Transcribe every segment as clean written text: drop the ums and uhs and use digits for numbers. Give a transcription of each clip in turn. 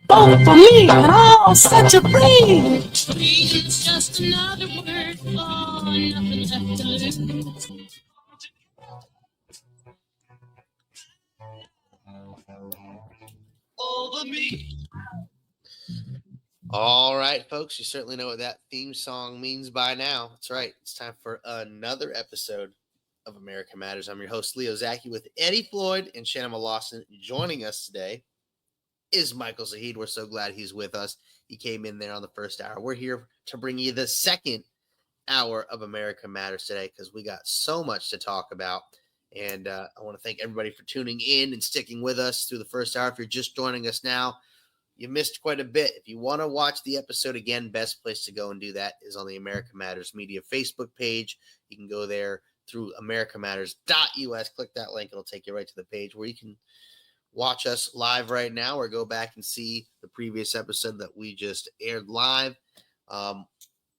Vote for me and I'll set you free. Free is just another word for nothing left to lose. Over me. All right, folks, you certainly know what that theme song means by now. That's right. It's time for another episode of America Matters. I'm your host, Leo Zaki, with Eddie Floyd and Shannon Lawson. Joining us today is Michael Zahid. We're so glad he's with us. He came in there on the first hour. We're here to bring you the second hour of America Matters today because we got so much to talk about. And I want to thank everybody for tuning in and sticking with us through the first hour. If you're just joining us now, you missed quite a bit. If you want to watch the episode again, best place to go and do that is on the America Matters Media Facebook page. You can go there through americamatters.us. Click that link. It'll take you right to the page where you can watch us live right now or go back and see the previous episode that we just aired live,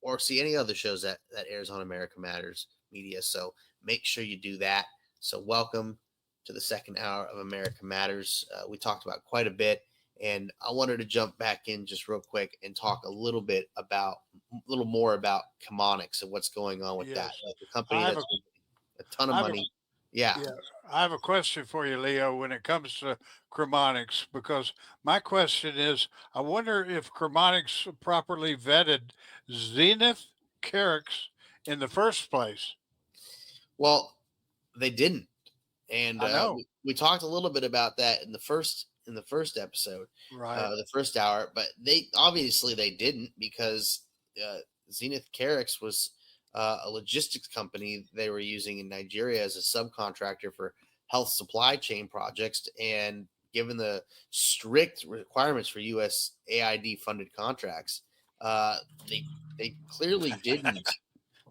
or see any other shows that airs on America Matters Media. So make sure you do that. So welcome to the second hour of America Matters. We talked about quite a bit. And I wanted to jump back in just real quick and talk a little more about Chemonics and what's going on with that. The company that's a ton of money. Yeah, I have a question for you, Leo, when it comes to Chemonics, because my question is, I wonder if Chemonics properly vetted Zenith Carrix in the first place. Well, they didn't. And I know. we talked a little bit about that in the first episode, Right. The first hour, but they didn't, because Zenith Carrix was a logistics company they were using in Nigeria as a subcontractor for health supply chain projects. And given the strict requirements for USAID funded contracts, they clearly didn't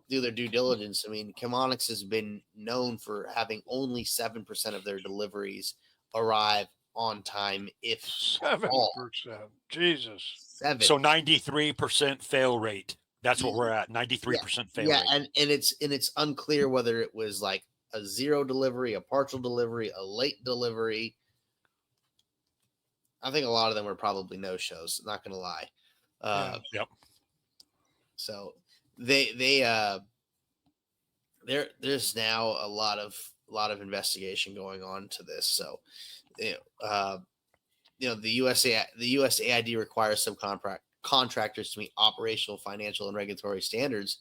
do their due diligence. I mean, Chemonics has been known for having only 7% of their deliveries arrive on time, if 7%. Jesus. 7. So 93% fail rate. That's what we're at. 93% fail rate. And it's unclear whether it was like a zero delivery, a partial delivery, a late delivery. I think a lot of them were probably no shows. Not going to lie. Yep. So there's now a lot of investigation going on to this. So, the USAID requires subcontractors to meet operational, financial, and regulatory standards,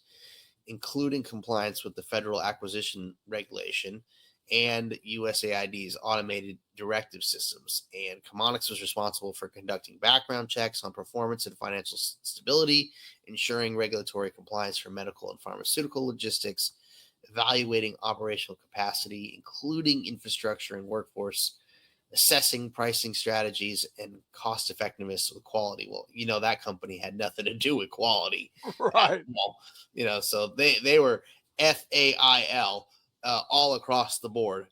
including compliance with the federal acquisition regulation and USAID's automated directive systems. And Chemonics was responsible for conducting background checks on performance and financial stability, ensuring regulatory compliance for medical and pharmaceutical logistics, evaluating operational capacity, including infrastructure and workforce, assessing pricing strategies, and cost effectiveness with quality. Well, that company had nothing to do with quality. Right. So they were FAIL all across the board.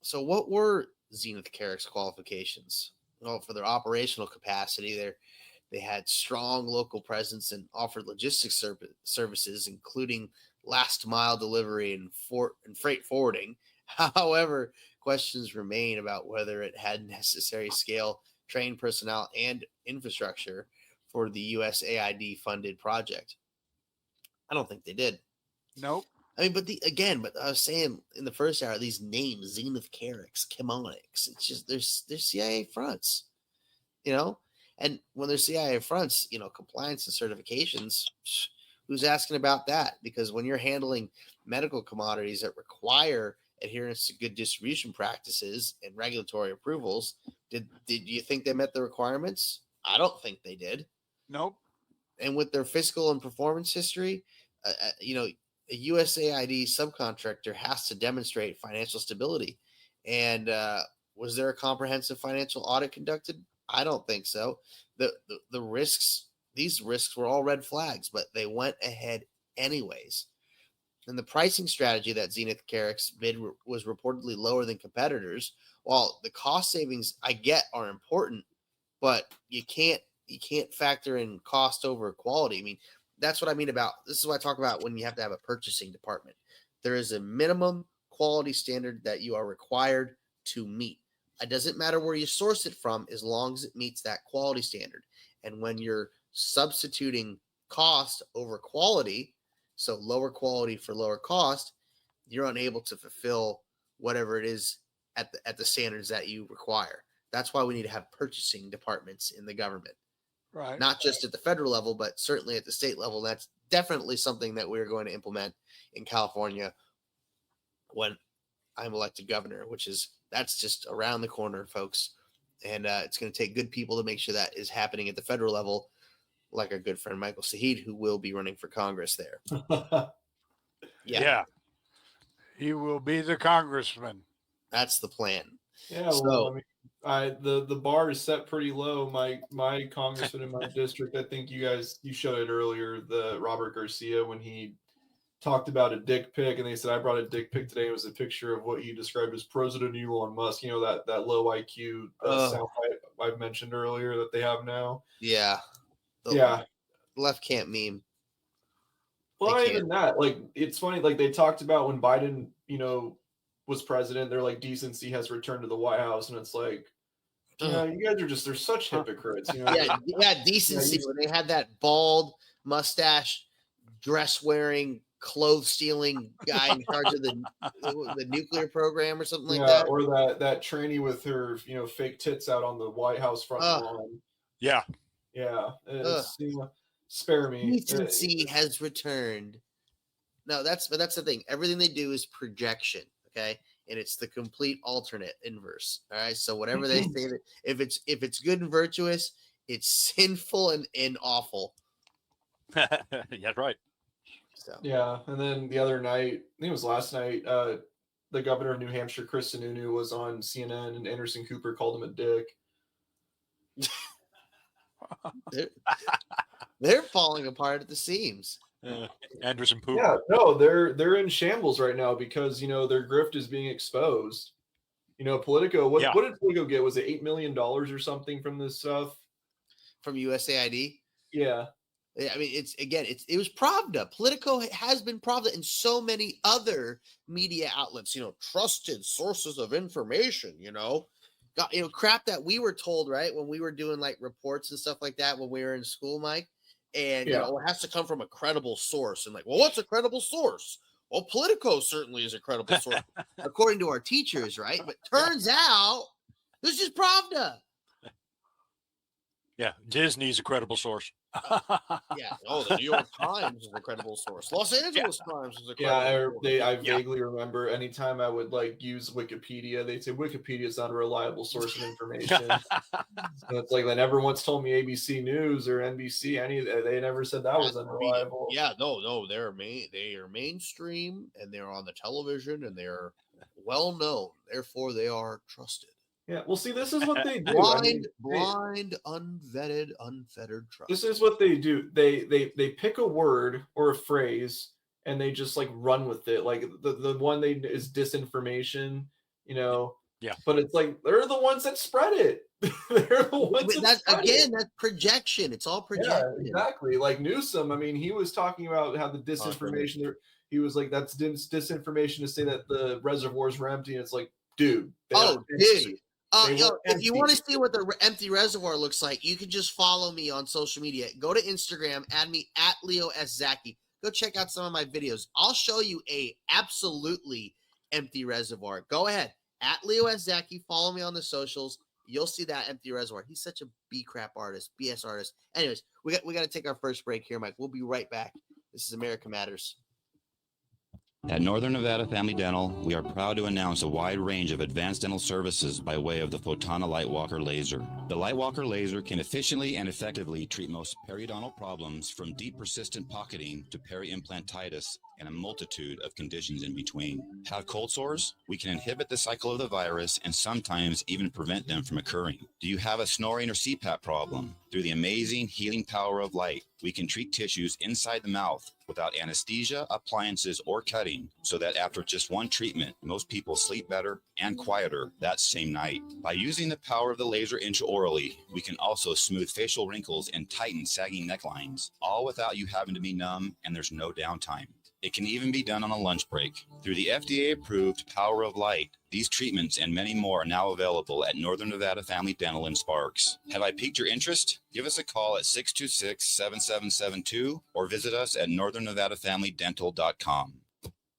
So what were Zenith Carrix qualifications? Well, for their operational capacity, they had strong local presence and offered logistics services, including last mile delivery and freight forwarding. However, questions remain about whether it had necessary scale, trained personnel, and infrastructure for the USAID funded project. I don't think they did. Nope. I mean, but I was saying in the first hour, these names, Zenith Carrix, Chemonics, it's just they're CIA fronts, and when they're CIA fronts, compliance and certifications, who's asking about that? Because when you're handling medical commodities that require adherence to good distribution practices and regulatory approvals, did you think they met the requirements? I don't think they did. Nope. And with their fiscal and performance history, a USAID subcontractor has to demonstrate financial stability. And was there a comprehensive financial audit conducted? I don't think so. The risks, these risks were all red flags, but they went ahead anyways. And the pricing strategy that Zenith Carrix bid was reportedly lower than competitors. While the cost savings I get are important, but you can't factor in cost over quality. I mean, that's what I mean about, this is what I talk about when you have to have a purchasing department. There is a minimum quality standard that you are required to meet. It doesn't matter where you source it from as long as it meets that quality standard. And when you're substituting cost over quality, so lower quality for lower cost, you're unable to fulfill whatever it is at the standards that you require. That's why we need to have purchasing departments in the government, Right. not just at the federal level, but certainly at the state level. That's definitely something that we're going to implement in California when I'm elected governor, that's just around the corner, folks. And it's going to take good people to make sure that is happening at the federal level, like our good friend Michael Saheed, who will be running for Congress there. Yeah. He will be the congressman. That's the plan. Yeah, So, well, I mean, the bar is set pretty low. My congressman in my district, I think you showed it earlier, the Robert Garcia, when he talked about a dick pic, and they said I brought a dick pic today. It was a picture of what he described as President Elon Musk. You know, that low IQ soundbite I've mentioned earlier that they have now. Yeah. Yeah. Left can't meme. Well, not even that. Like, it's funny. Like, they talked about when Biden, was president, they're like, decency has returned to the White House, and it's like, you guys are they're such hypocrites. Yeah, decency. When they had that bald mustache, dress wearing, clothes stealing guy in charge of the nuclear program or something like that. Or that tranny with her, fake tits out on the White House front lawn. Yeah. Yeah. Spare me. Decency has returned. No, that's the thing. Everything they do is projection. Okay. And it's the complete alternate inverse. All right. So whatever they say, that if it's good and virtuous, it's sinful and awful. Yeah, right. So yeah. And then the other night, I think it was last night, the governor of New Hampshire, Chris Sununu, was on CNN, and Anderson Cooper called him a dick. They're falling apart at the seams. Anderson Cooper. Yeah, no, they're in shambles right now because their grift is being exposed. Politico. What did Politico get? Was it $8 million or something from this stuff? From USAID? Yeah. I mean, it was Pravda. Politico has been Pravda, and so many other media outlets, trusted sources of information, crap that we were told, right, when we were doing like reports and stuff like that when we were in school, Mike. And it has to come from a credible source. And like, well, what's a credible source? Well, Politico certainly is a credible source, according to our teachers, right? But turns out this is Pravda. Yeah, Disney's a credible source. Yeah. Oh, the New York Times is a credible source. Los Angeles Times is a credible source. I vaguely remember anytime I would use Wikipedia, they'd say Wikipedia is not a reliable source of information. And it's like they never once told me ABC News or NBC they never said that was unreliable. Yeah, no, they are mainstream, and they're on the television, and they're well known. Therefore, they are trusted. Yeah, well, see, this is what they do. Blind, unvetted, unfettered trust. This is what they do. They pick a word or a phrase and they just run with it. Like the one is disinformation, Yeah. But it's like they're the ones that spread it. They're the ones that's projection. It's all projection. Yeah, exactly. Like Newsom, I mean, he was talking about how the disinformation. He was like, "That's disinformation to say that the reservoirs were empty." And it's like, dude. If you want to see what the empty reservoir looks like, you can just follow me on social media. Go to Instagram, add me at Leo S. Zaki. Go check out some of my videos. I'll show you a absolutely empty reservoir. Go ahead, at Leo S. Zaki. Follow me on the socials. You'll see that empty reservoir. He's such a B-crap artist, BS artist. Anyways, we got to take our first break here, Mike. We'll be right back. This is America Matters. At Northern Nevada Family Dental, we are proud to announce a wide range of advanced dental services by way of the Photona Lightwalker Laser. The Lightwalker Laser can efficiently and effectively treat most periodontal problems from deep persistent pocketing to peri-implantitis and a multitude of conditions in between. Have cold sores? We can inhibit the cycle of the virus and sometimes even prevent them from occurring. Do you have a snoring or CPAP problem? Through the amazing healing power of light, we can treat tissues inside the mouth without anesthesia, appliances, or cutting, so that after just one treatment, most people sleep better and quieter that same night. By using the power of the laser intraorally, we can also smooth facial wrinkles and tighten sagging necklines, all without you having to be numb, and there's no downtime. It can even be done on a lunch break. Through the FDA-approved Power of Light, these treatments and many more are now available at Northern Nevada Family Dental in Sparks. Have I piqued your interest? Give us a call at 626-7772 or visit us at northernnevadafamilydental.com.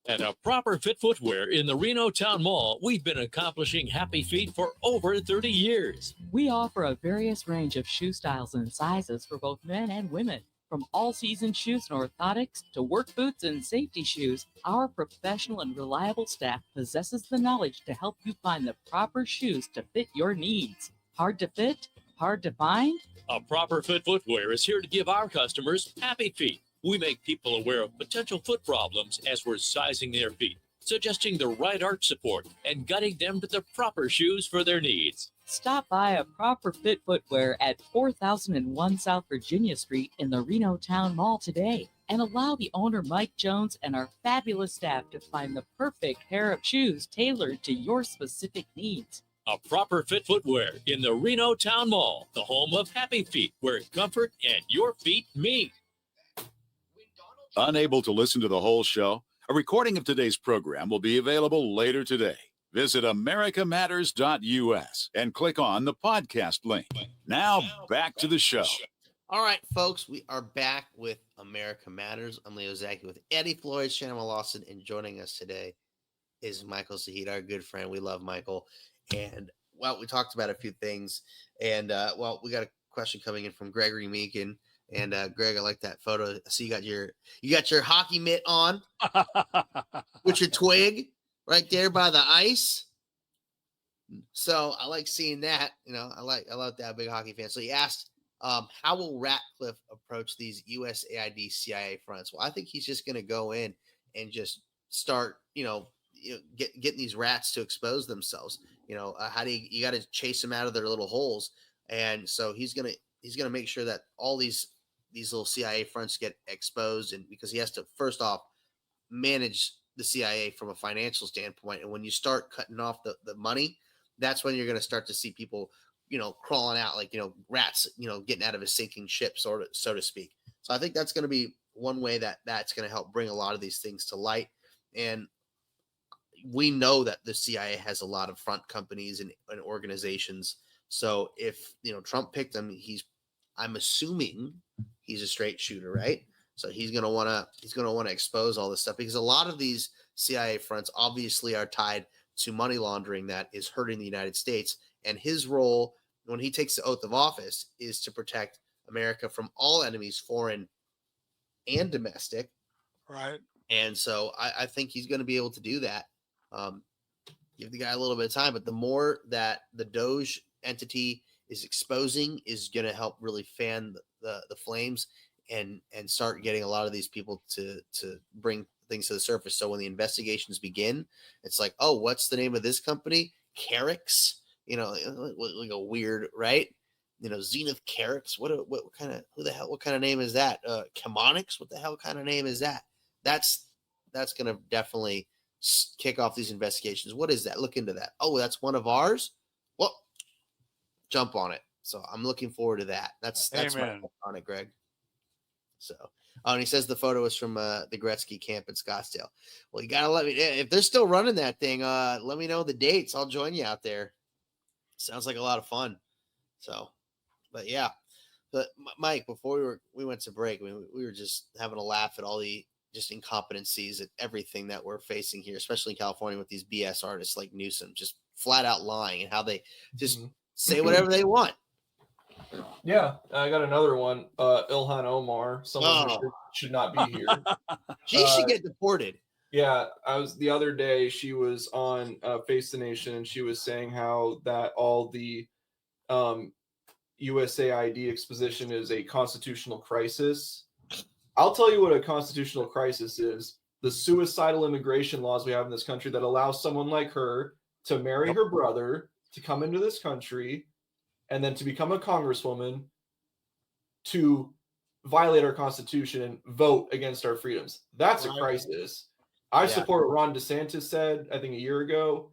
At a Proper Fit Footwear in the Reno Town Mall, we've been accomplishing happy feet for over 30 years. We offer a various range of shoe styles and sizes for both men and women. From all-season shoes and orthotics to work boots and safety shoes, our professional and reliable staff possesses the knowledge to help you find the proper shoes to fit your needs. Hard to fit? Hard to find? A Proper Fit Footwear is here to give our customers happy feet. We make people aware of potential foot problems as we're sizing their feet, suggesting the right arch support, and guiding them to the proper shoes for their needs. Stop by a Proper Fit Footwear at 4001 South Virginia Street in the Reno Town Mall today, and allow the owner Mike Jones and our fabulous staff to find the perfect pair of shoes tailored to your specific needs. A Proper Fit Footwear in the Reno Town Mall, the home of happy feet, where comfort and your feet meet. Unable to listen to the whole show? A recording of today's program will be available later today. Visit americamatters.us and click on the podcast link. Now back to the show. All right, folks, we are back with America Matters. I'm Leo Zaki with Eddie Floyd, Shannon Lawson, and joining us today is Michael Zahid, our good friend. We love Michael. And, well, we talked about a few things. And, well, we got a question coming in from Gregory Meakin. And Greg, I like that photo. I see you got your hockey mitt on with your twig right there by the ice. So I like seeing that. You know, I love that, big hockey fan. So he asked, how will Ratcliffe approach these USAID CIA fronts? Well, I think he's just going to go in and just start, getting these rats to expose themselves. How do you got to chase them out of their little holes? And so he's gonna make sure that all these little CIA fronts get exposed, and because he has to first off manage the CIA from a financial standpoint. And when you start cutting off the money, that's when you're going to start to see people, crawling out like, rats, getting out of a sinking ship, so to speak. So I think that's going to be one way that's going to help bring a lot of these things to light. And we know that the CIA has a lot of front companies and organizations. So if, Trump picked him, I'm assuming he's a straight shooter, right? So he's going to want to expose all this stuff, because a lot of these CIA fronts obviously are tied to money laundering that is hurting the United States. And his role when he takes the oath of office is to protect America from all enemies, foreign and domestic. Right. And so I think he's going to be able to do that. Give the guy a little bit of time, but the more that the Doge entity is exposing is going to help really fan the flames and start getting a lot of these people to bring things to the surface. So when the investigations begin, it's like, oh, what's the name of this company? Carix, like a weird, right? Zenith Carix. What kind of name is that? Chemonics. What the hell kind of name is that? That's going to definitely kick off these investigations. What is that? Look into that. Oh, that's one of ours. Well, jump on it. So I'm looking forward to that. That's my point on it, Greg. So, and he says the photo is from the Gretzky camp in Scottsdale. Well, you gotta let me, if they're still running that thing, let me know the dates. I'll join you out there. Sounds like a lot of fun. So, but yeah, but Mike, before we went to break, we were just having a laugh at all the just incompetencies at everything that we're facing here, especially in California with these BS artists like Newsom, just flat out lying and how they just say whatever they want. Yeah, I got another one. Ilhan Omar, someone who should not be here. She should get deported. Yeah, the other day she was on Face the Nation, and she was saying how that all the USAID exposition is a constitutional crisis. I'll tell you what a constitutional crisis is. The suicidal immigration laws we have in this country that allow someone like her to marry her brother, to come into this country, and then to become a congresswoman, to violate our Constitution and vote against our freedoms. That's a crisis. I support what Ron DeSantis said, I think a year ago: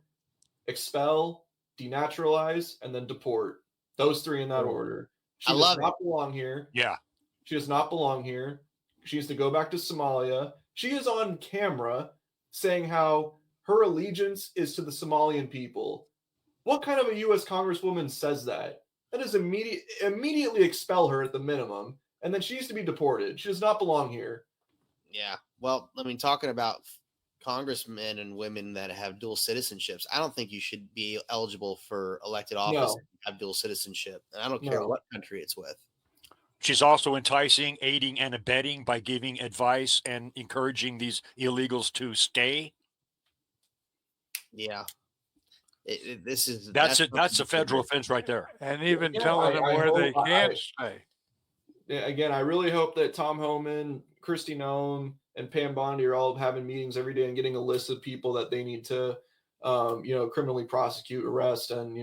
expel, denaturalize, and then deport. Those three in that order. She does not belong here. Yeah. She does not belong here. She needs to go back to Somalia. She is on camera saying how her allegiance is to the Somalian people. What kind of a U.S. Congresswoman says that? That is immediately expel her at the minimum, and then she needs to be deported. She does not belong here. Yeah. Well, I mean, talking about congressmen and women that have dual citizenships, I don't think you should be eligible for elected office No. if you have dual citizenship. And I don't care No. what country it's with. She's also enticing, aiding, and abetting by giving advice and encouraging these illegals to stay. Yeah. This is That's a federal offense right there. And even Yeah, telling them I where they hope- can't stay. Again, I really hope that Tom Homan, Kristi Noem, and Pam Bondi are all having meetings every day and getting a list of people that they need to, criminally prosecute, arrest, and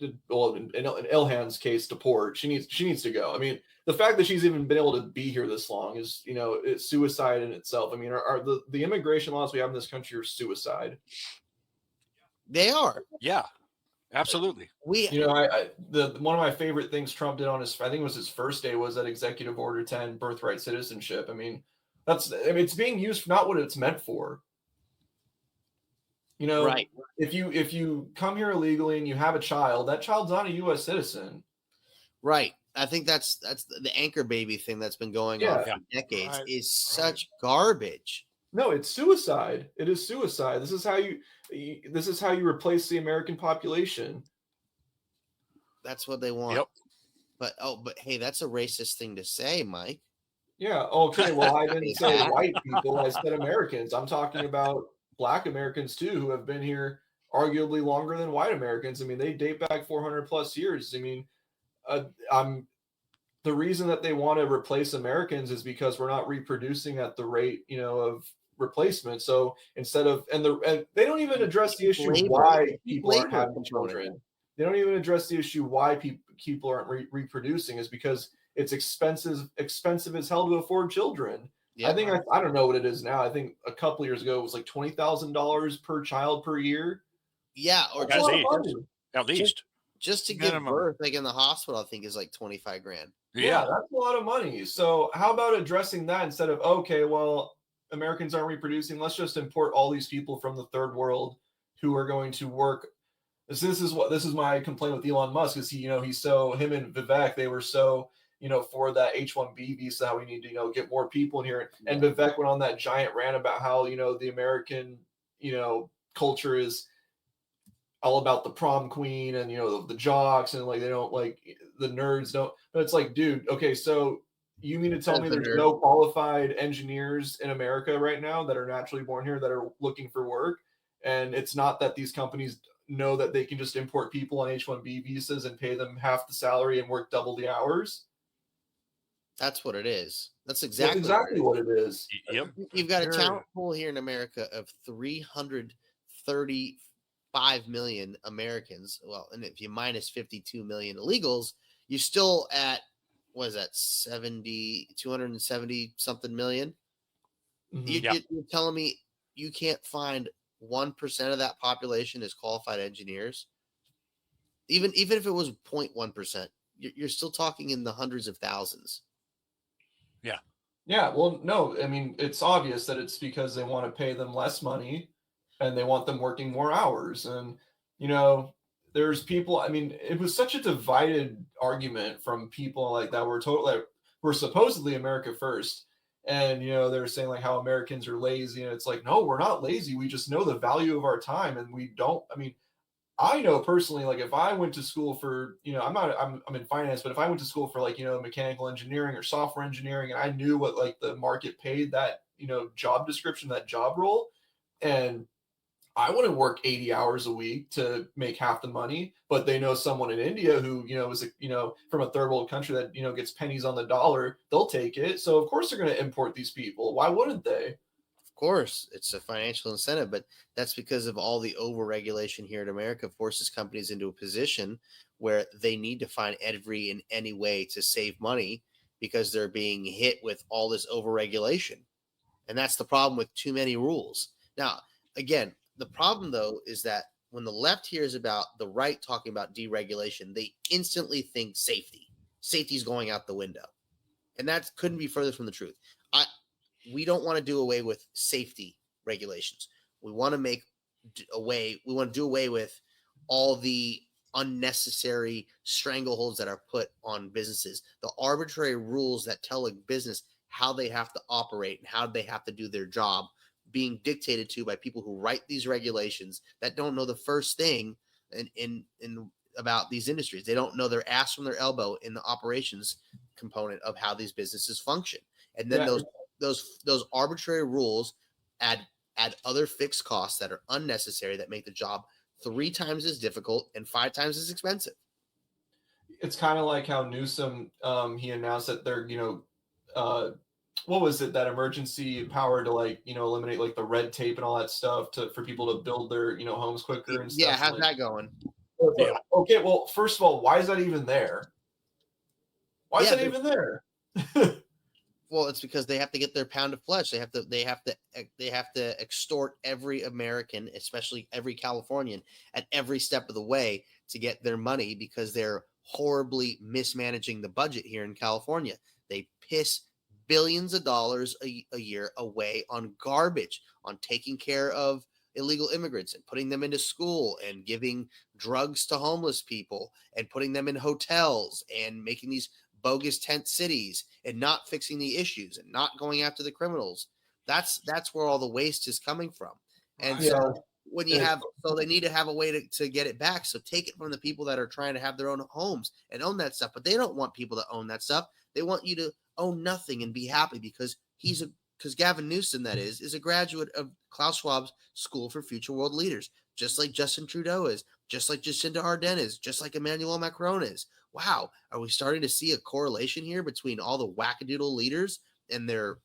in Ilhan's case, deport. She needs to go. I mean, the fact that she's even been able to be here this long is, it's suicide in itself. I mean, the immigration laws we have in this country are suicide. They are. Yeah, absolutely. We, One of my favorite things Trump did on I think it was his first day, was that Executive Order 10, birthright citizenship. I mean, it's being used for not what it's meant for. Right. If you come here illegally and you have a child, that child's not a U.S. citizen. Right. I think that's the anchor baby thing that's been going on for decades. Right. Is such garbage. No, it's suicide. It is suicide. This is how you replace the American population. That's what they want. Yep. But hey, that's a racist thing to say, Mike. Yeah. Okay. Well, I didn't say white people. I said Americans. I'm talking about Black Americans too, who have been here arguably longer than white Americans. I mean, they date back 400 plus years. I mean, the reason that they want to replace Americans is because we're not reproducing at the rate, of replacement. So instead of, and they don't even address the issue why people aren't having children. They don't even address the issue why people aren't reproducing, is because it's expensive as hell to afford children. Yep. I think I don't know what it is now. I think a couple years ago it was like $20,000 per child per year. Yeah, or at least just to give birth, like in the hospital, I think is like 25 grand. Yeah, that's a lot of money. So how about addressing that instead of, okay, well, Americans aren't reproducing, let's just import all these people from the third world who are going to work. This is my complaint with Elon Musk, is him and Vivek, they were so for that H-1B visa, how we need to get more people in here. And Vivek went on that giant rant about how the American culture is all about the prom queen and the jocks, and like they don't like the nerds don't. But it's like, dude, okay, so you mean to tell me there's no qualified engineers in America right now that are naturally born here that are looking for work? And it's not that these companies know that they can just import people on H-1B visas and pay them half the salary and work double the hours. That's what it is. That's exactly what it is. Yep. You've got a talent pool here in America of 335 million Americans. Well, and if you minus 52 million illegals, you're still at, what is that, 270 something million? Mm-hmm. You're telling me you can't find 1% of that population as qualified engineers? Even if it was 0.1%, you're still talking in the hundreds of thousands. Yeah. Well, no, I mean, it's obvious that it's because they want to pay them less money and they want them working more hours. And, there's people, I mean, it was such a divided argument from people like that were supposedly America first. And, they're saying like how Americans are lazy. And it's like, no, we're not lazy. We just know the value of our time. And we don't, I mean, I know personally, like if I went to school for, I'm in finance, but if I went to school for like, mechanical engineering or software engineering, and I knew what like the market paid that, job description, that job role, and I wouldn't work 80 hours a week to make half the money, but they know someone in India who, is, from a third world country that, gets pennies on the dollar, they'll take it. So of course they're going to import these people. Why wouldn't they? Of course, it's a financial incentive, but that's because of all the over-regulation here in America forces companies into a position where they need to find any way to save money because they're being hit with all this over-regulation. And that's the problem with too many rules. Now, again, the problem, though, is that when the left hears about the right talking about deregulation, they instantly think safety. Safety's going out the window. And that couldn't be further from the truth. we don't want to do away with safety regulations. We want to do away with all the unnecessary strangleholds that are put on businesses, the arbitrary rules that tell a business how they have to operate and how they have to do their job, being dictated to by people who write these regulations that don't know the first thing in about these industries. They don't know their ass from their elbow in the operations component of how these businesses function. And then those arbitrary rules add other fixed costs that are unnecessary, that make the job 3 times as difficult and 5 times as expensive. It's kind of like how Newsom, he announced that they're, what was it, that emergency power to eliminate like the red tape and all that stuff for people to build their, homes quicker and stuff. Yeah, how's that going? Yeah. Okay, well, first of all, why is that even there? Why is that even there? Well, it's because they have to get their pound of flesh. They have to extort every American, especially every Californian, at every step of the way to get their money, because they're horribly mismanaging the budget here in California. They piss billions of dollars a year away on garbage, on taking care of illegal immigrants and putting them into school and giving drugs to homeless people and putting them in hotels and making these bogus tent cities and not fixing the issues and not going after the criminals. That's where all the waste is coming from. And so when you so they need to have a way to get it back. So take it from the people that are trying to have their own homes and own that stuff. But they don't want people to own that stuff. They want you to own nothing and be happy because Gavin Newsom, that is a graduate of Klaus Schwab's School for Future World Leaders, just like Justin Trudeau is, just like Jacinda Ardern is, just like Emmanuel Macron is. Wow, are we starting to see a correlation here between all the wackadoodle leaders and their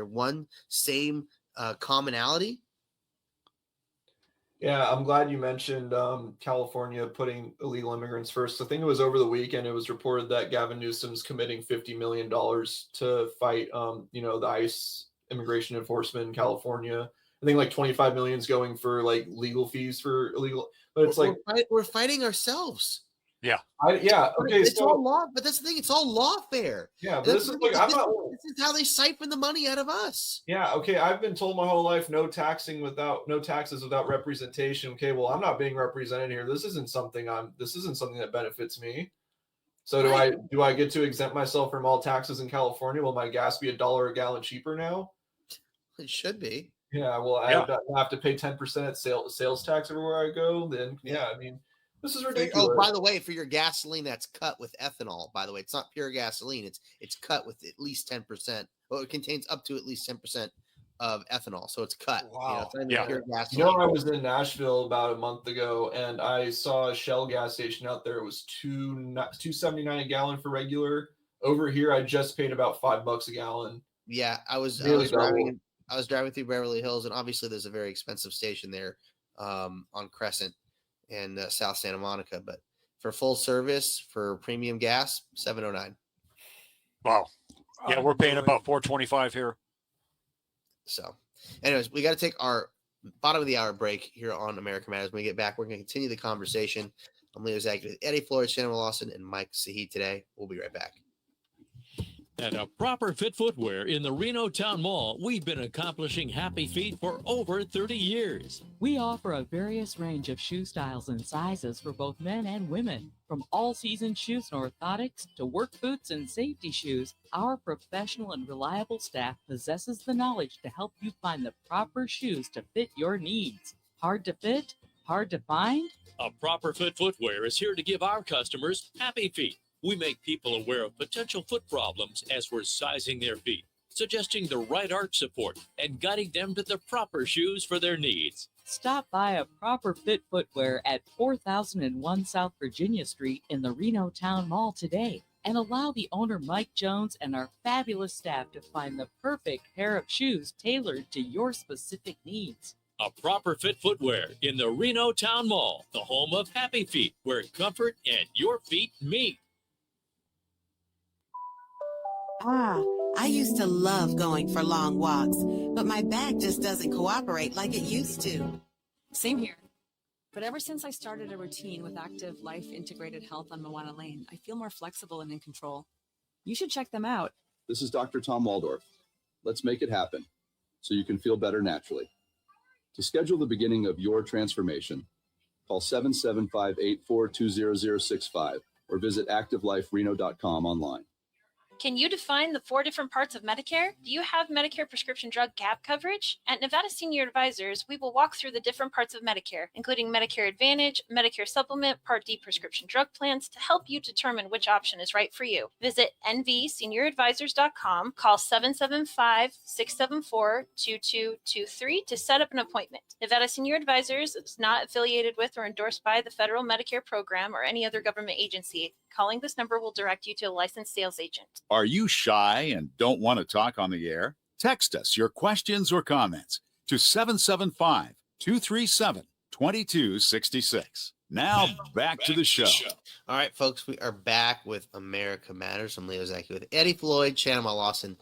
one same commonality? Yeah, I'm glad you mentioned California putting illegal immigrants first. I think it was over the weekend. It was reported that Gavin Newsom's committing $50 million to fight, the ICE immigration enforcement in California. I think like 25 million is going for like legal fees for illegal. But it's we're fighting ourselves. Yeah. Okay. It's all law, but that's the thing. It's all lawfare. Yeah, but this is how they siphon the money out of us. Yeah. Okay. I've been told my whole life, no taxes without representation. Okay. Well, I'm not being represented here. This isn't something that benefits me. So do I get to exempt myself from all taxes in California? Will my gas be $1 a gallon cheaper now? It should be. Yeah. Well, I have to pay 10% sales tax everywhere I go. Then I mean, this is ridiculous. Oh, by the way, for your gasoline that's cut with ethanol, by the way, it's not pure gasoline. It's cut with at least 10%. Well, it contains up to at least 10% of ethanol, so it's cut. Wow. Pure gasoline. I was in Nashville about a month ago, and I saw a Shell gas station out there. It was $2.79 a gallon for regular. Over here, I just paid about $5 a gallon. Yeah, I was driving through Beverly Hills, and obviously there's a very expensive station there on Crescent and South Santa Monica, but for full service for premium gas, $7.09. Wow. Yeah, we're paying about $4.25 here. So, anyways, we got to take our bottom of the hour break here on America Matters. When we get back, we're going to continue the conversation. I'm Leo Zach with Eddie Flores, Shannon Lawson, and Mike Sahi today. We'll be right back. At A Proper Fit Footwear in the Reno Town Mall, we've been accomplishing happy feet for over 30 years. We offer a various range of shoe styles and sizes for both men and women. From all-season shoes and orthotics to work boots and safety shoes, our professional and reliable staff possesses the knowledge to help you find the proper shoes to fit your needs. Hard to fit? Hard to find? A Proper Fit Footwear is here to give our customers happy feet. We make people aware of potential foot problems as we're sizing their feet, suggesting the right arch support, and guiding them to the proper shoes for their needs. Stop by A Proper Fit Footwear at 4001 South Virginia Street in the Reno Town Mall today, and allow the owner Mike Jones and our fabulous staff to find the perfect pair of shoes tailored to your specific needs. A Proper Fit Footwear in the Reno Town Mall, the home of happy feet, where comfort and your feet meet. I used to love going for long walks, but my back just doesn't cooperate like it used to. Same here. But ever since I started a routine with Active Life Integrated Health on Moana Lane, I feel more flexible and in control. You should check them out. This is Dr. Tom Waldorf. Let's make it happen so you can feel better naturally. To schedule the beginning of your transformation, call 775-842-0065 or visit activelifereno.com online. Can you define the 4 different parts of Medicare? Do you have Medicare prescription drug gap coverage? At Nevada Senior Advisors, we will walk through the different parts of Medicare, including Medicare Advantage, Medicare Supplement, Part D prescription drug plans to help you determine which option is right for you. Visit nvsenioradvisors.com, call 775-674-2223 to set up an appointment. Nevada Senior Advisors is not affiliated with or endorsed by the federal Medicare program or any other government agency. Calling this number will direct you to a licensed sales agent. Are you shy and don't want to talk on the air? Text us your questions or comments to 775-237-2266. Now back to the show. All right, folks, we are back with America Matters. I'm Leo Zaki with Eddie Floyd, Shannon Lawson,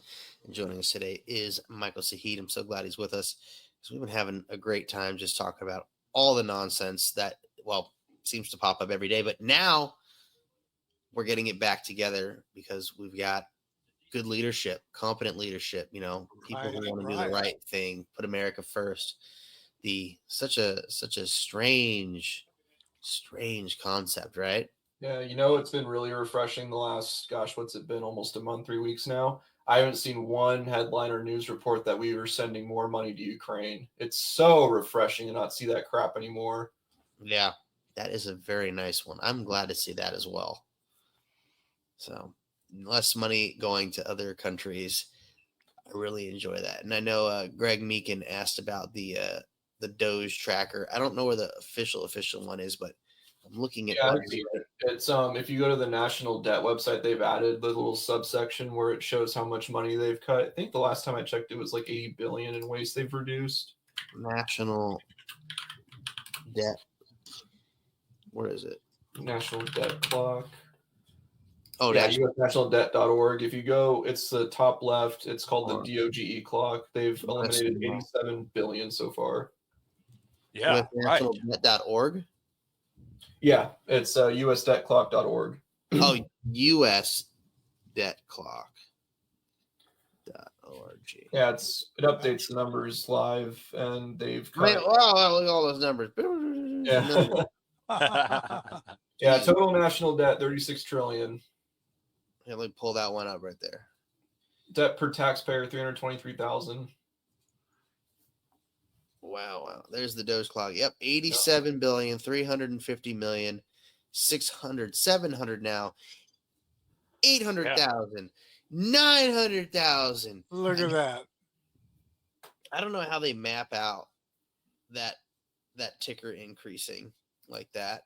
and joining us today is Michael Sahid. I'm so glad he's with us because we've been having a great time just talking about all the nonsense that, well, seems to pop up every day. But now we're getting it back together because we've got good leadership, competent leadership, people who want to do the right thing, put America first. Such a strange concept, right? Yeah, it's been really refreshing the last, what's it been, almost a month, 3 weeks now. I haven't seen one headline or news report that we were sending more money to Ukraine. It's so refreshing to not see that crap anymore. Yeah, that is a very nice one. I'm glad to see that as well. So less money going to other countries. I really enjoy that. And I know Greg Meekin asked about the Doge tracker. I don't know where the official one is, but I'm looking at it's if you go to the national debt website, they've added the little subsection where it shows how much money they've cut. I think the last time I checked it was like 80 billion in waste they've reduced. National debt. Where is it? National debt clock. Oh, yeah, usnationaldebt.org. If you go, it's the top left. It's called the DOGE clock. They've eliminated 87 billion so far. Yeah, nationaldebt.org. Yeah, it's usdebtclock.org. Oh, US debt clock. .org. Yeah, it updates the numbers live, and they've wow, look at all those numbers. Yeah. Yeah, total national debt 36 trillion. Yeah, let me pull that one up right there. Debt per taxpayer 323,000. Wow. There's the Doge clock. Yep, 87 billion, 350 million, 600, 700 now, 800,000, 900,000. Look at that. I don't know how they map out that ticker increasing like that.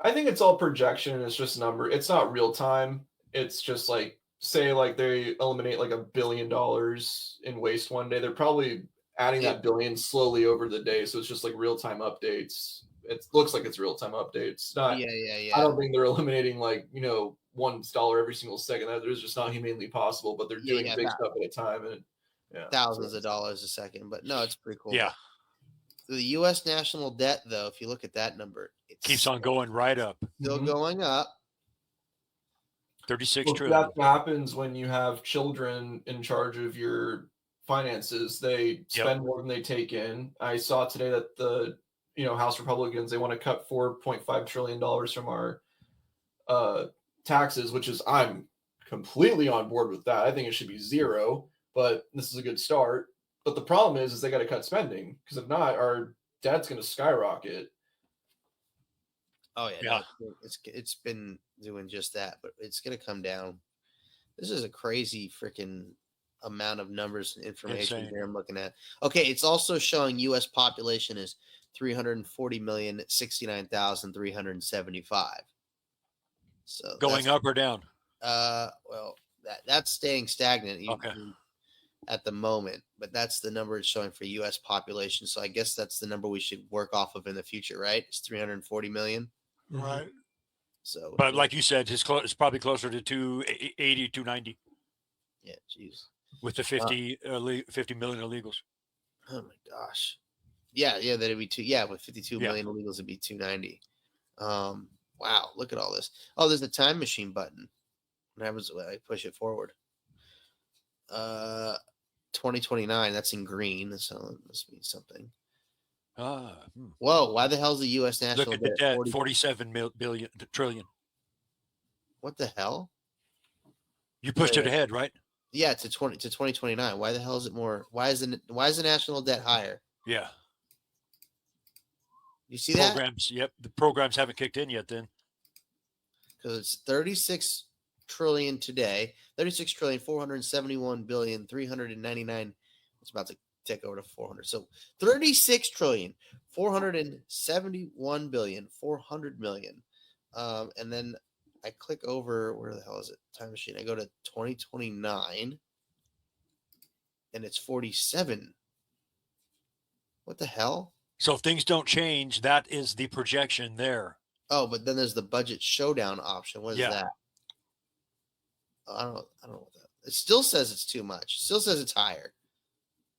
I think it's all projection. It's just number. It's not real time. It's just like, say like they eliminate like $1 billion in waste one day. They're probably adding that billion slowly over the day. So it's just like real time updates. It looks like it's real time updates. Not. Yeah. I don't think they're eliminating like, $1 every single second. That is just not humanly possible. But they're doing big stuff at a time and thousands of dollars a second. But no, it's pretty cool. Yeah. The U.S. national debt, though, if you look at that number, it keeps on going right up. Still going up. 36 well, trillion. That's what happens when you have children in charge of your finances. They spend more than they take in. I saw today that the House Republicans, they want to cut $4.5 trillion from our taxes, which is I'm completely on board with that. I think it should be zero, but this is a good start. But the problem is they got to cut spending because if not, our debt's going to skyrocket. Oh yeah. No, it's been doing just that, but it's going to come down. This is a crazy freaking amount of numbers and information here I'm looking at. Okay, it's also showing U.S. population is 340,069,375. So going up or down? Well, that's staying stagnant. Okay. At the moment, but that's the number it's showing for U.S. population. So I guess that's the number we should work off of in the future, right? It's 340 million. Right. So, but like you said, it's probably closer to 280, 290. Yeah, jeez. With the 50 million illegals. Oh my gosh. Yeah, that'd be with 52 million illegals, it'd be 290. Wow, look at all this. Oh, there's the time machine button. What happens when I push it forward? 2029. That's in green, so it must mean something. Ah, Whoa! Why the hell is the U.S. Look national at the debt debt, 40? 47 trillion. What the hell? You pushed Wait, it ahead, right? yeah, to 2029. Why the hell is it more? Why is the national debt higher? Yeah. You see that? Programs. Yep. The programs haven't kicked in yet. Then Because it's 36 trillion today. 36 trillion 471 billion 399. It's about to take over to 400. So 36 trillion 471 billion 400 million. And then I click over, where the hell is it? Time machine. I go to 2029 and it's 47. What the hell? so if things don't change, that is the projection there. Oh, but then there's the budget showdown option. What is Yeah. that? Oh, I don't know what that. It still says it's too much. It still says it's higher.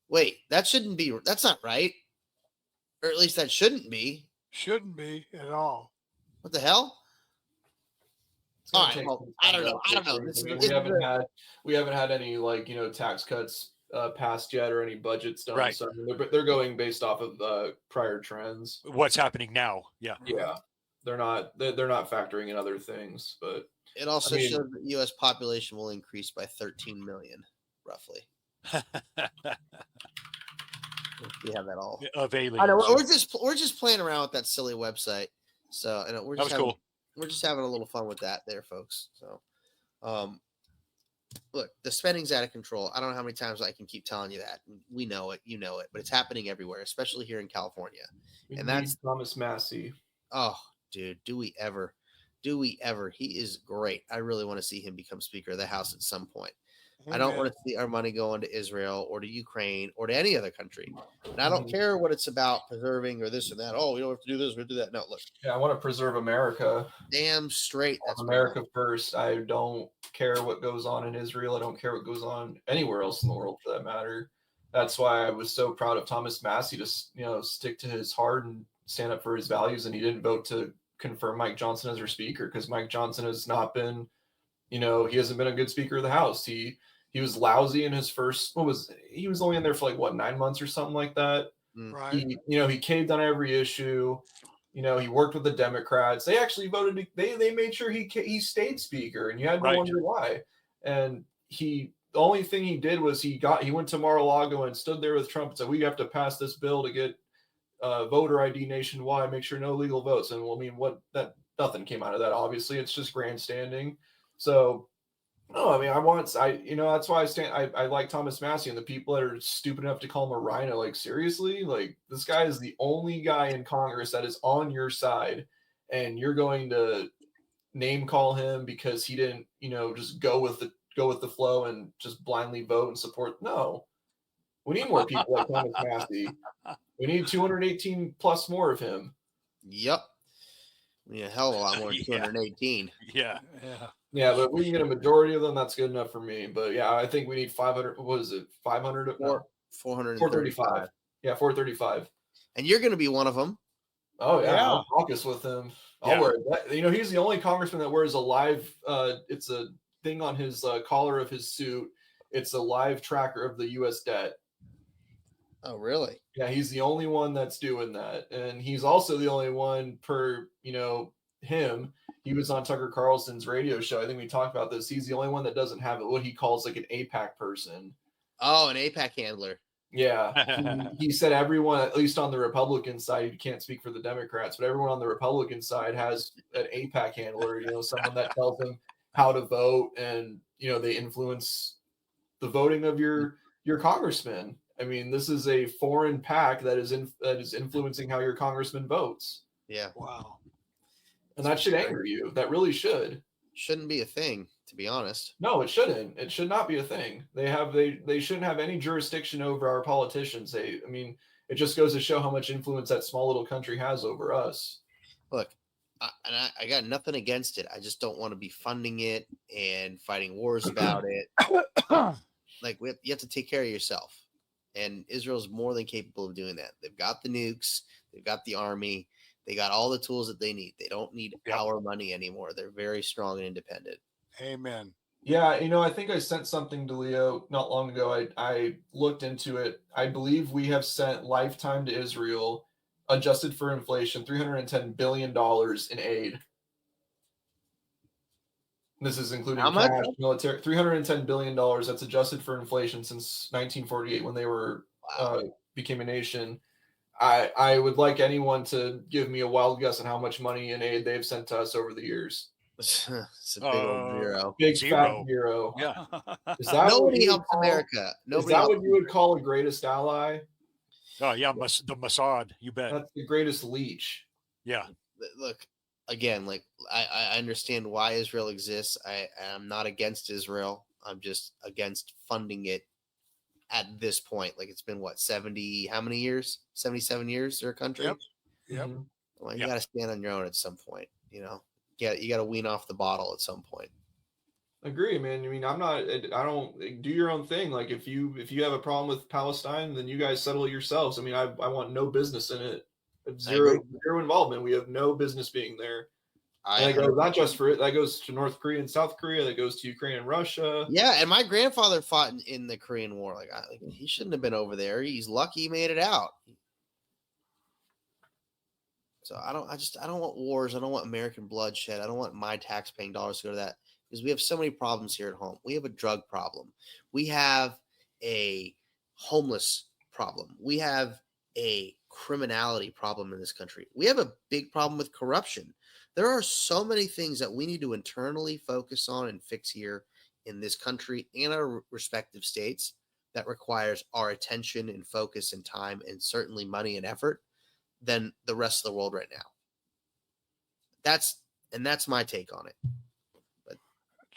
Wait, that shouldn't be. That's not right. Or at least that shouldn't be. Shouldn't be at all. What the hell? It's gonna All right, take well, some I time don't know. to I don't know. update. This I mean, is we haven't had any tax cuts passed yet or any budgets done. Right. So I mean, they're going based off of prior trends. What's happening now? Yeah. Yeah, they're not factoring in other things, but It also I mean- shows that U.S. population will increase by 13 million, roughly. We have that all. Of aliens. I know we're just playing around with that silly website. So and we're That just was cool. We're just having a little fun with that, there, folks. So, look, the spending's out of control. I don't know how many times I can keep telling you that. We know it, you know it, but it's happening everywhere, especially here in California. And that's Thomas Massey. Oh, dude, do we ever? Do we ever? He is great. I really want to see him become Speaker of the House at some point. I don't want to see our money going to Israel or to Ukraine or to any other country. And I don't care what it's about, preserving or this or that. Oh, we don't have to do this, we do that. No, look. Yeah, I want to preserve America. Damn straight. That's America first. I don't care what goes on in Israel. I don't care what goes on anywhere else in the world for that matter. That's why I was so proud of Thomas Massey to stick to his heart and stand up for his values. And he didn't vote to confirm Mike Johnson as our speaker because Mike Johnson has not been, he hasn't been a good Speaker of the House. He was lousy in his first. He was only in there for 9 months or something like that. Right. He caved on every issue. He worked with the Democrats. They actually voted. They made sure he stayed Speaker, and you had to wonder why. And the only thing he did was he went to Mar-a-Lago and stood there with Trump and said, "We have to pass this bill to get voter ID nationwide, make sure no illegal votes." And nothing came out of that. Obviously, it's just grandstanding. So. No, I mean, that's why I like Thomas Massey and the people that are stupid enough to call him a rhino. Seriously, this guy is the only guy in Congress that is on your side, and you're going to name call him because he didn't, just go with the flow and just blindly vote and support. No, we need more people like Thomas Massey. We need 218 plus more of him. Yep. We need a hell of a lot more than 218. Yeah. Yeah, but we can get a majority of them. That's good enough for me. But yeah, I think we need 500. What is it? 500? 435. Yeah, 435. And you're going to be one of them. Oh yeah, I'll caucus with him. I'll wear that. He's the only congressman that wears a live. It's a thing on his collar of his suit. It's a live tracker of the U.S. debt. Oh really? Yeah, he's the only one that's doing that, and he's also the only one per him. He was on Tucker Carlson's radio show. I think we talked about this. He's the only one that doesn't have what he calls an APAC person. Oh, an APAC handler. Yeah. He said everyone, at least on the Republican side, he can't speak for the Democrats, but everyone on the Republican side has an APAC handler, someone that tells them how to vote and, they influence the voting of your congressman. I mean, this is a foreign PAC that is influencing how your congressman votes. Yeah. Wow. And that should anger you. That really should. Shouldn't be a thing, to be honest. No, it shouldn't. It should not be a thing. They shouldn't have any jurisdiction over our politicians. It just goes to show how much influence that small little country has over us. Look, I got nothing against it. I just don't want to be funding it and fighting wars about it. You have to take care of yourself. And Israel's more than capable of doing that. They've got the nukes. They've got the army. They got all the tools that they need. They don't need our money anymore. They're very strong and independent. Amen. Yeah, I think I sent something to Leo not long ago. I looked into it. I believe we have sent lifetime to Israel, adjusted for inflation, $310 billion in aid. This is including How much? cash, military, $310 billion. That's adjusted for inflation since 1948 when they were became a nation. I would like anyone to give me a wild guess on how much money in aid they've sent to us over the years. It's a big old zero. Big fat Zero. zero. Yeah. Is that Nobody what you would helps call, America. Is Nobody that helps what you would call a greatest ally? Oh yeah, the Mossad. You bet. That's the greatest leech. Yeah. Look, again, like I understand why Israel exists. I am not against Israel. I'm just against funding it at this point. Like it's been what, 70, how many years? 77 years they're a country? Yep. Yep. Well, you gotta stand on your own at some point, you gotta wean off the bottle at some point. Agree, man. I mean, I don't do your own thing. Like if you have a problem with Palestine, then you guys settle it yourselves. I mean, I want no business in it. Zero involvement. We have no business being there. And that goes not just for it, that goes to North Korea and South Korea, that goes to Ukraine and Russia. Yeah, and my grandfather fought in the Korean War. Like he shouldn't have been over there. He's lucky he made it out. So I don't want wars. I don't want American bloodshed. I don't want my tax-paying dollars to go to that, because we have so many problems here at home. We have a drug problem. We have a homeless problem. We have a criminality problem in this country. We have a big problem with corruption. There are so many things that we need to internally focus on and fix here in this country and our respective states that requires our attention and focus and time and certainly money and effort than the rest of the world right now. That's my take on it. But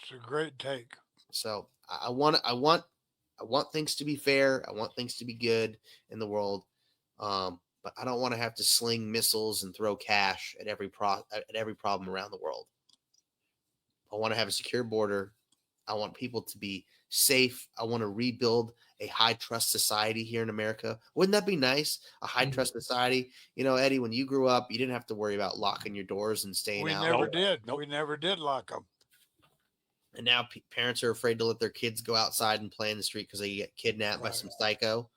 it's a great take. So I want things to be fair. I want things to be good in the world. But I don't want to have to sling missiles and throw cash at every problem around the world. I want to have a secure border. I want people to be safe. I want to rebuild a high trust society here in America. Wouldn't that be nice? A high trust society. Eddie, when you grew up, you didn't have to worry about locking your doors and staying out. We never did. We never did lock them. And now parents are afraid to let their kids go outside and play in the street because they get kidnapped by some psycho,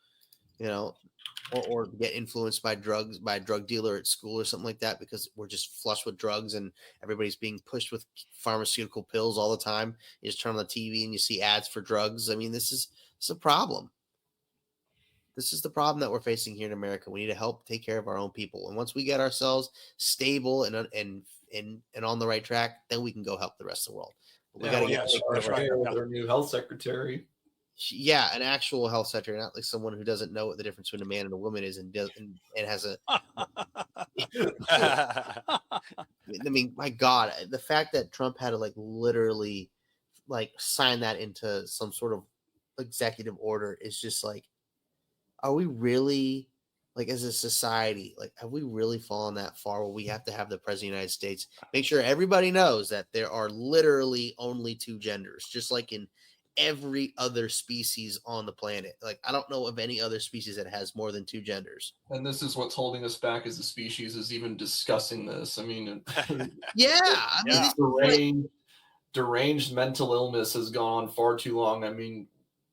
or get influenced by drugs, by a drug dealer at school or something like that, because we're just flush with drugs and everybody's being pushed with pharmaceutical pills all the time. You just turn on the TV and you see ads for drugs. I mean, this is a problem. This is the problem that we're facing here in America. We need to help take care of our own people. And once we get ourselves stable and on the right track, then we can go help the rest of the world. But we got to get with our new health secretary. Yeah, an actual health secretary, not like someone who doesn't know what the difference between a man and a woman is and has a. I mean, my God, the fact that Trump had to literally sign that into some sort of executive order is just are we really as a society, have we really fallen that far where we have to have the president of the United States make sure everybody knows that there are literally only two genders, just like in every other species on the planet. I don't know of any other species that has more than two genders. And this is what's holding us back as a species, is even discussing this. I mean, deranged mental illness has gone on far too long. I mean,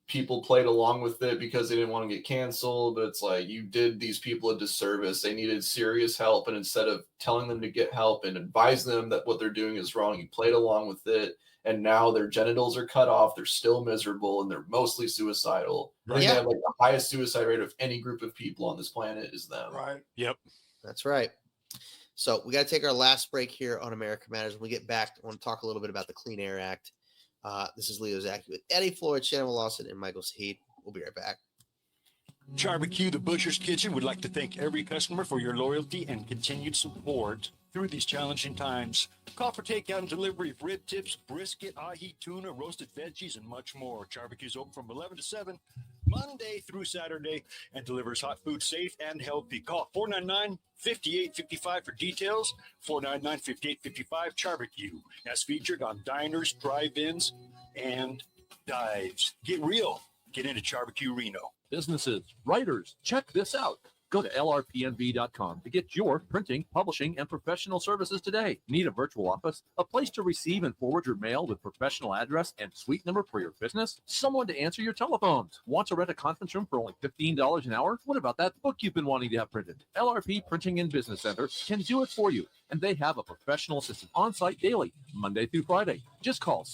people played along with it because they didn't want to get canceled, but it's you did these people a disservice. They needed serious help, and instead of telling them to get help and advise them that what they're doing is wrong, you played along with it. And now their genitals are cut off. They're still miserable, and they're mostly suicidal. Right. They have the highest suicide rate of any group of people on this planet is them. Right. Yep. That's right. So we got to take our last break here on America Matters. When we get back, I want to talk a little bit about the Clean Air Act. This is Leo Zaki with Eddie Floyd, Shannon Lawson, and Michael Saheed. We'll be right back. Barbecue, the Butcher's Kitchen, would like to thank every customer for your loyalty and continued support through these challenging times. Call for takeout and delivery of rib tips, brisket, ahi, tuna, roasted veggies, and much more. Barbecue's open from 11 to 7, Monday through Saturday, and delivers hot food safe and healthy. Call 499-5855 for details. 499-5855 Barbecue, as featured on diners, drive-ins, and dives. Get real. Get into Barbecue Reno. Businesses, writers, check this out. Go to lrpnv.com to get your printing, publishing, and professional services today. Need a virtual office? A place to receive and forward your mail with professional address and suite number for your business? Someone to answer your telephones? Want to rent a conference room for only $15 an hour? What about that book you've been wanting to have printed? LRP Printing and Business Center can do it for you, and they have a professional assistant on site daily, Monday through Friday. Just call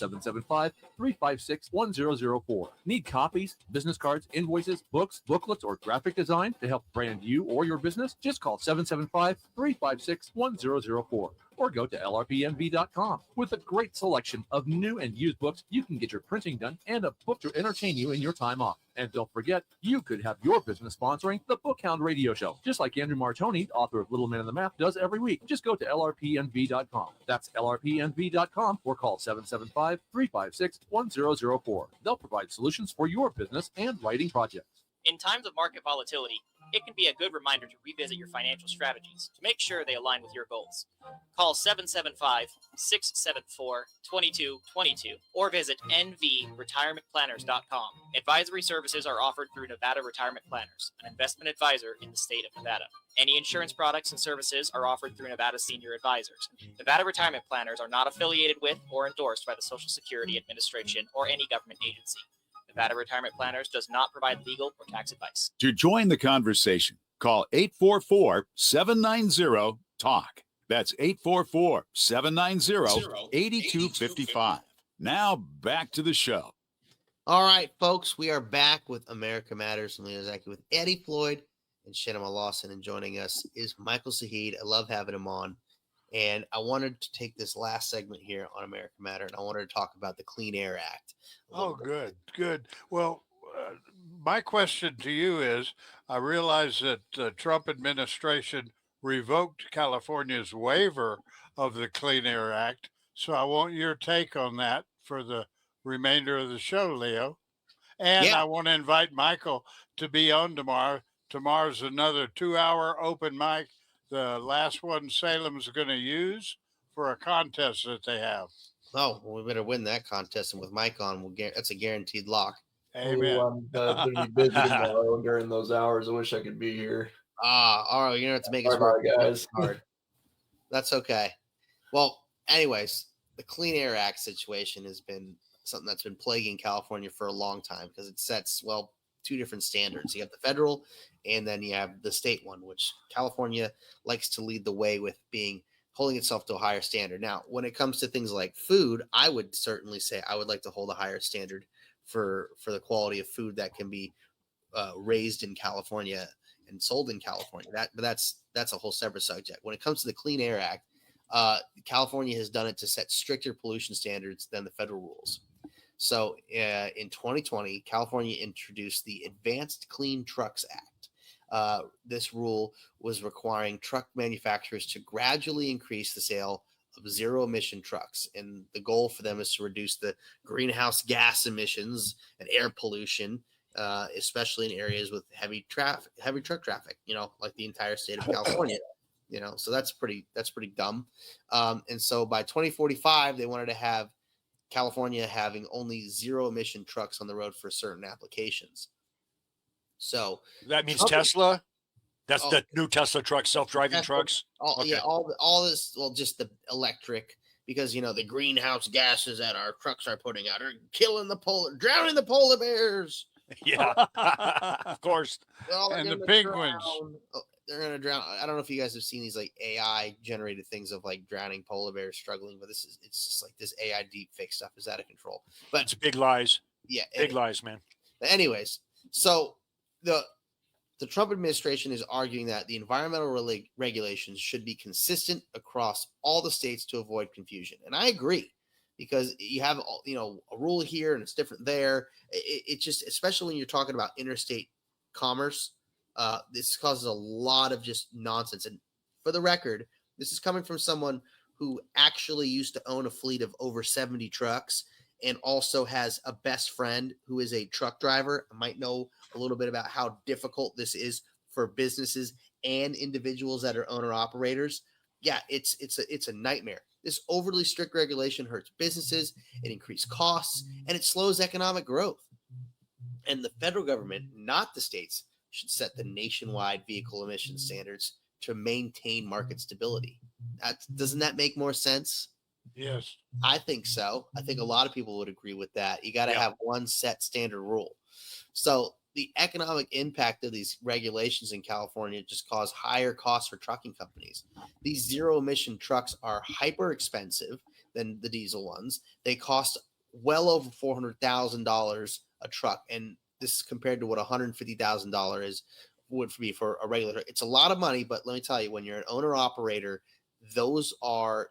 775-356-1004. Need copies, business cards, invoices, books, booklets, or graphic design to help brand you or your business? Just call 775-356-1004 or go to lrpnv.com. With a great selection of new and used books, you can get your printing done and a book to entertain you in your time off. And don't forget, you could have your business sponsoring the Bookhound Radio Show, just like Andrew Martoni, author of Little Man in the Map, does every week. Just go to lrpnv.com. That's lrpnv.com or call 775-356-1004. They'll provide solutions for your business and writing projects. In times of market volatility, it can be a good reminder to revisit your financial strategies to make sure they align with your goals. Call 775-674-2222 or visit nvretirementplanners.com. Advisory services are offered through Nevada Retirement Planners, an investment advisor in the state of Nevada. Any insurance products and services are offered through Nevada Senior Advisors. Nevada Retirement Planners are not affiliated with or endorsed by the Social Security Administration or any government agency. Nevada Retirement Planners does not provide legal or tax advice. To join the conversation, call 844-790-TALK. That's 844-790-8255. Now back to the show. All right, folks, we are back with America Matters and Leo Zaki with Eddie Floyd and Shannon Lawson. And joining us is Michael Saheed. I love having him on. And I wanted to take this last segment here on America Matter, and I wanted to talk about the Clean Air Act. Oh, good. Well, my question to you is, I realize that the Trump administration revoked California's waiver of the Clean Air Act. So I want your take on that for the remainder of the show, Leo. And I want to invite Michael to be on tomorrow. Tomorrow's another 2-hour open mic. The last one Salem's going to use for a contest that they have. Oh, well, we better win that contest. And with Mike on, that's a guaranteed lock. Amen. I'm going to be busy tomorrow during those hours. I wish I could be here. All right. You're going to have to make us work, guys. Hard. That's okay. Well, anyways, the Clean Air Act situation has been something that's been plaguing California for a long time because it sets, two different standards. You have the federal and then you have the state one, which California likes to lead the way with holding itself to a higher standard. Now, when it comes to things like food, I would certainly say I would like to hold a higher standard for the quality of food that can be raised in California and sold in California. But that's a whole separate subject. When it comes to the Clean Air Act, California has done it to set stricter pollution standards than the federal rules. So in 2020, California introduced the Advanced Clean Trucks Act. This rule was requiring truck manufacturers to gradually increase the sale of zero-emission trucks. And the goal for them is to reduce the greenhouse gas emissions and air pollution, especially in areas with heavy truck traffic, like the entire state of California. So that's pretty dumb. And so by 2045, they wanted to have California having only zero-emission trucks on the road for certain applications. So that means Tesla. That's the new Tesla trucks, self-driving trucks. All this. Well, just the electric, because the greenhouse gases that our trucks are putting out are drowning the polar bears. Yeah, of course. And the penguins. They're going to drown. I don't know if you guys have seen these like AI generated things of like drowning polar bears struggling, but it's just like this AI deep fake stuff is out of control. But it's big lies. Yeah. Big lies, man. Anyways, so the Trump administration is arguing that the environmental regulations should be consistent across all the states to avoid confusion. And I agree, because you have, a rule here and it's different there. It just, especially when you're talking about interstate commerce, this causes a lot of just nonsense. And for the record, this is coming from someone who actually used to own a fleet of over 70 trucks and also has a best friend who is a truck driver. I might know a little bit about how difficult this is for businesses and individuals that are owner operators. Yeah, it's a nightmare. This overly strict regulation hurts businesses, it increases costs, and it slows economic growth. And the federal government, not the states, should set the nationwide vehicle emission standards to maintain market stability. Doesn't that make more sense? Yes. I think so. I think a lot of people would agree with that. You got to have one set standard rule. So the economic impact of these regulations in California just cause higher costs for trucking companies. These zero emission trucks are hyper expensive than the diesel ones. They cost well over $400,000 a truck. And this is compared to what $150,000 is would be for a regular truck. It's a lot of money, but let me tell you, when you're an owner operator, those are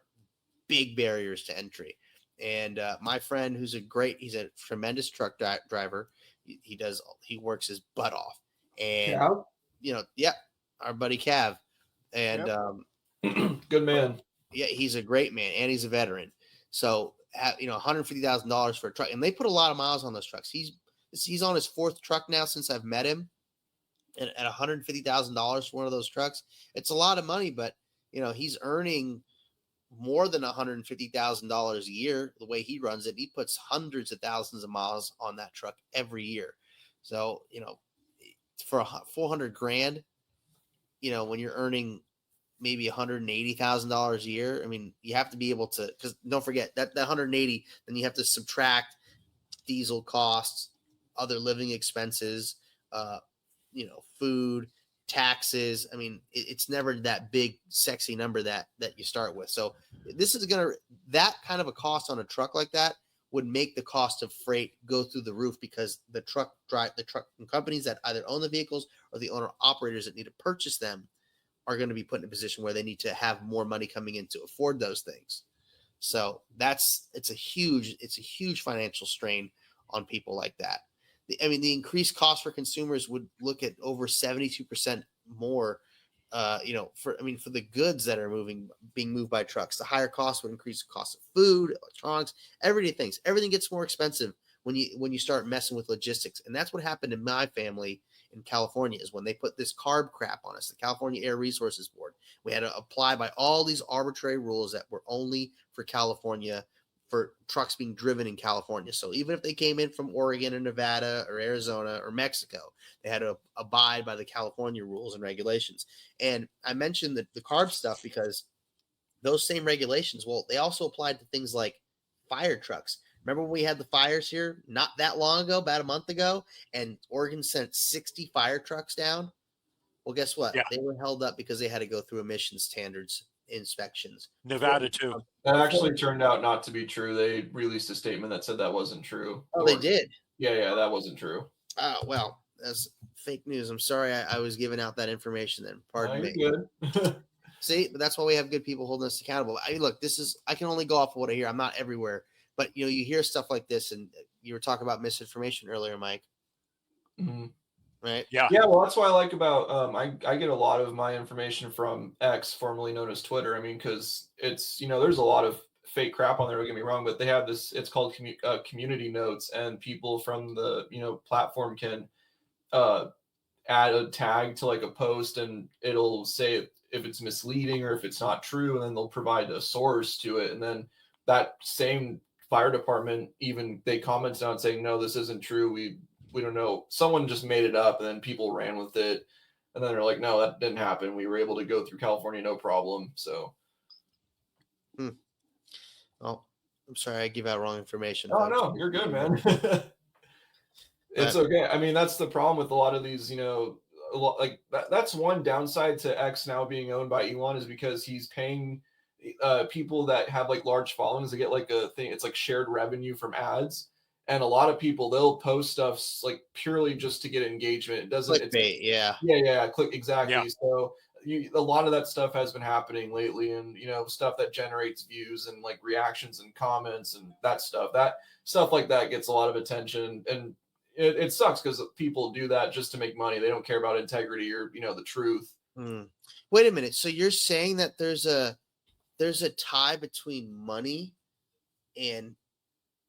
big barriers to entry. And my friend, he's a tremendous truck driver. He works his butt off. And, our buddy Cav. And good man. Yeah, he's a great man, and he's a veteran. So, $150,000 for a truck, and they put a lot of miles on those trucks. He's on his fourth truck now since I've met him, and at $150,000 for one of those trucks, it's a lot of money. But he's earning more than $150,000 a year. The way he runs it, he puts hundreds of thousands of miles on that truck every year. So for $400,000, when you're earning maybe $180,000 a year, I mean, you have to be able to, because don't forget that 180, then you have to subtract diesel costs, other living expenses, food, taxes. I mean, it's never that big, sexy number that you start with. So this is that kind of a cost on a truck like that would make the cost of freight go through the roof, because the truck companies that either own the vehicles or the owner operators that need to purchase them are going to be put in a position where they need to have more money coming in to afford those things. So it's a huge financial strain on people like that. The increased cost for consumers would look at over 72% more, for the goods that are being moved by trucks. The higher cost would increase the cost of food, electronics, everything gets more expensive when you start messing with logistics. And that's what happened in my family in California, is when they put this CARB crap on us, the California Air Resources Board. We had to apply by all these arbitrary rules that were only for California, for trucks being driven in California. So even if they came in from Oregon or Nevada or Arizona or Mexico, they had to abide by the California rules and regulations. And I mentioned the CARB stuff because those same regulations, well, they also applied to things like fire trucks. Remember when we had the fires here not that long ago, about a month ago, and Oregon sent 60 fire trucks down? Well, guess what? Yeah. They were held up because they had to go through emissions standards inspections. Nevada too. That actually turned out not to be true. They released a statement that said that wasn't true. Oh, they did? Yeah, that wasn't true. Well, that's fake news. I'm sorry I was giving out that information then. Pardon me. Good. See, but that's why we have good people holding us accountable. Look, I can only go off of what I hear. I'm not everywhere. But, you hear stuff like this, and you were talking about misinformation earlier, Mike. Mm-hmm. Right? Yeah. Well, that's what I like about I get a lot of my information from X, formerly known as Twitter. I mean, because it's there's a lot of fake crap on there. Don't get me wrong, but they have this. It's called community notes, and people from the platform can add a tag to like a post, and it'll say if it's misleading or if it's not true, and then they'll provide a source to it, and then that same fire department they commented on saying, no, this isn't true. We don't know. Someone just made it up, and then people ran with it. And then they're like, no, that didn't happen. We were able to go through California, no problem. So. Oh, I'm sorry. I give out wrong information. Oh, no, you're good, man. It's okay. I mean, that's the problem with a lot of these, that's one downside to X now being owned by Elon, is because he's paying people that have like large followings. They get like a thing. It's like shared revenue from ads. And a lot of people, they'll post stuff like purely just to get engagement. It doesn't. Clickbait, yeah. Click exactly. Yeah. So a lot of that stuff has been happening lately, and stuff that generates views and like reactions and comments and that stuff like that gets a lot of attention, and it sucks because people do that just to make money. They don't care about integrity or the truth. Wait a minute. So you're saying that there's a tie between money and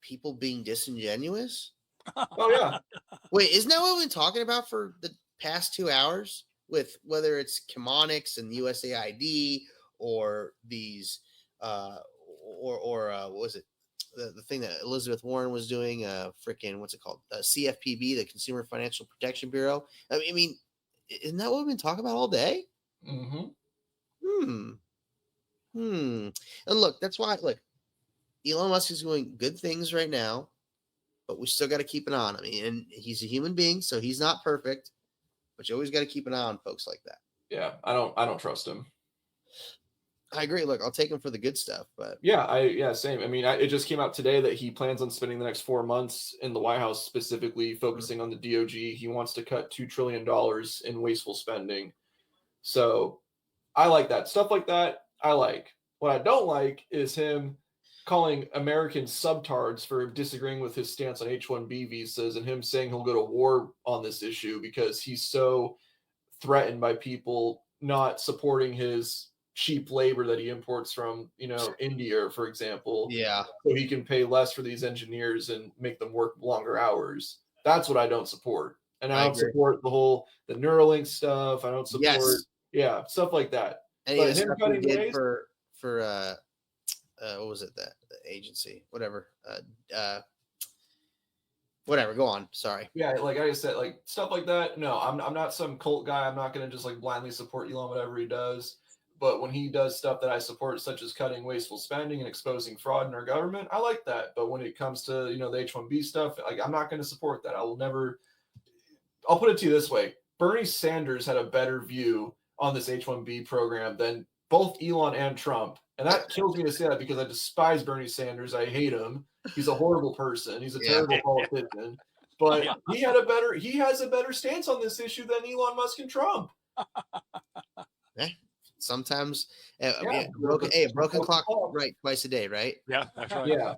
people being disingenuous? Oh yeah. Wait, isn't that what we've been talking about for the past 2 hours, with whether it's Chemonics and USAID or these what was it, the thing that Elizabeth Warren was doing, what's it called, CFPB, the Consumer Financial Protection Bureau? I mean, Isn't that what we've been talking about all day? Mm-hmm. And look, that's why, look, Elon Musk is doing good things right now, but we still got to keep an eye on him. And he's a human being, so he's not perfect, but you always got to keep an eye on folks like that. Yeah, I don't trust him. I agree. Look, I'll take him for the good stuff, but yeah, same. I mean, it just came out today that he plans on spending the next 4 months in the White House specifically focusing on the DOG. He wants to cut $2 trillion in wasteful spending. So I like that. Stuff like that, I like. What I don't like is him calling Americans subtards for disagreeing with his stance on H-1B visas and him saying he'll go to war on this issue because he's so threatened by people not supporting his cheap labor that he imports from, India, for example. Yeah. So he can pay less for these engineers and make them work longer hours. That's what I don't support. And I don't agree. support the Neuralink stuff. I don't support stuff like that. Any But of the him stuff cutting he did waste, for what was it, that the agency, whatever, whatever, go on, sorry. yeah, like I said, like stuff like that. No, I'm not some cult guy. I'm not going to just like blindly support Elon whatever he does. But when he does stuff that I support, such as cutting wasteful spending and exposing fraud in our government, I like that. But when it comes to the H-1B stuff, like I'm not going to support that. I'll put it to you this way: Bernie Sanders had a better view on this H-1B program than both Elon and Trump, and that kills me to say that because I despise Bernie Sanders. I hate him. He's a horrible person. He's a terrible politician. But he has a better stance on this issue than Elon Musk and Trump. Sometimes a broken clock right twice a day, right? Yeah, that's right. Yeah.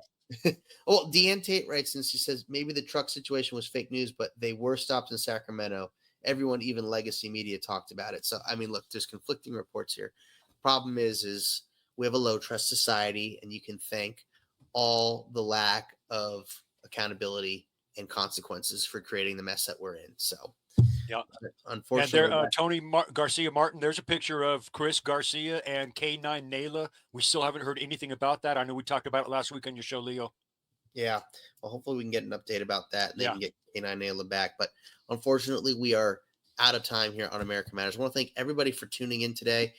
Well, Deanne Tate writes, and she says maybe the truck situation was fake news, but they were stopped in Sacramento. Everyone, even legacy media, talked about it. So I mean, look, there's conflicting reports here. Problem is we have a low trust society, and you can thank all the lack of accountability and consequences for creating the mess that we're in. So yeah, unfortunately, and there, Tony Garcia Martin. There's a picture of Chris Garcia and K9 Nayla. We still haven't heard anything about that. I know we talked about it last week on your show, Leo. Yeah, well, hopefully we can get an update about that. And they can get K9 Nayla back. But unfortunately, we are out of time here on America Matters. I want to thank everybody for tuning in today.